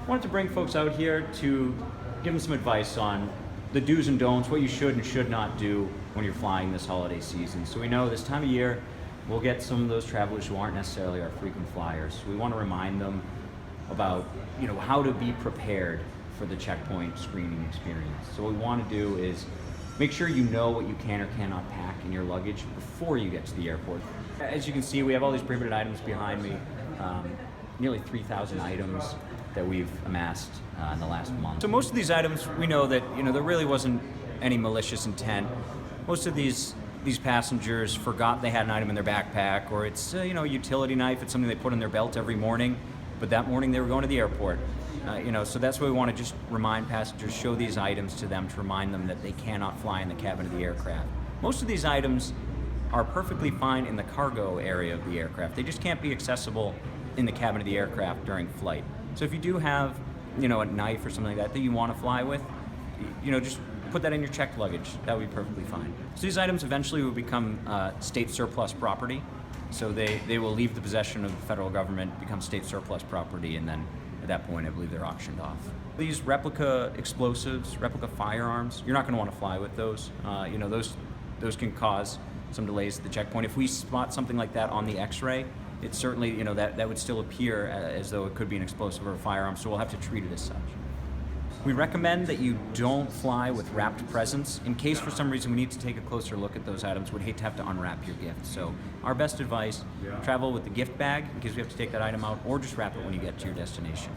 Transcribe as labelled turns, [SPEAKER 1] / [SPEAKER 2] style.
[SPEAKER 1] wanted to bring folks out here to give them some advice on the do's and don'ts, what you should and should not do when you're flying this holiday season. So we know this time of year, we'll get some of those travelers who aren't necessarily our frequent flyers. So we want to remind them about, how to be prepared for the checkpoint screening experience. So what we want to do is make sure you know what you can or cannot pack in your luggage before you get to the airport. As you can see, we have all these prohibited items behind me, nearly 3,000 items that we've amassed in the last month. So most of these items, we know that there really wasn't any malicious intent. Most of these passengers forgot they had an item in their backpack, or it's a utility knife. It's something they put in their belt every morning, but that morning they were going to the airport. So that's why we want to just remind passengers, show these items to them to remind them that they cannot fly in the cabin of the aircraft. Most of these items are perfectly fine in the cargo area of the aircraft. They just can't be accessible in the cabin of the aircraft during flight. So if you do have, a knife or something like that you want to fly with, just put that in your checked luggage. That would be perfectly fine. So these items eventually will become state surplus property. So they will leave the possession of the federal government, become state surplus property, and then at that point, I believe they're auctioned off. These replica explosives, replica firearms, you're not going to want to fly with those. Those can cause some delays at the checkpoint. If we spot something like that on the X-ray, it's certainly, that would still appear as though it could be an explosive or a firearm, so we'll have to treat it as such. We recommend that you don't fly with wrapped presents. In case for some reason we need to take a closer look at those items, we'd hate to have to unwrap your gift. So our best advice, travel with the gift bag in case we have to take that item out, or just wrap it when you get to your destination.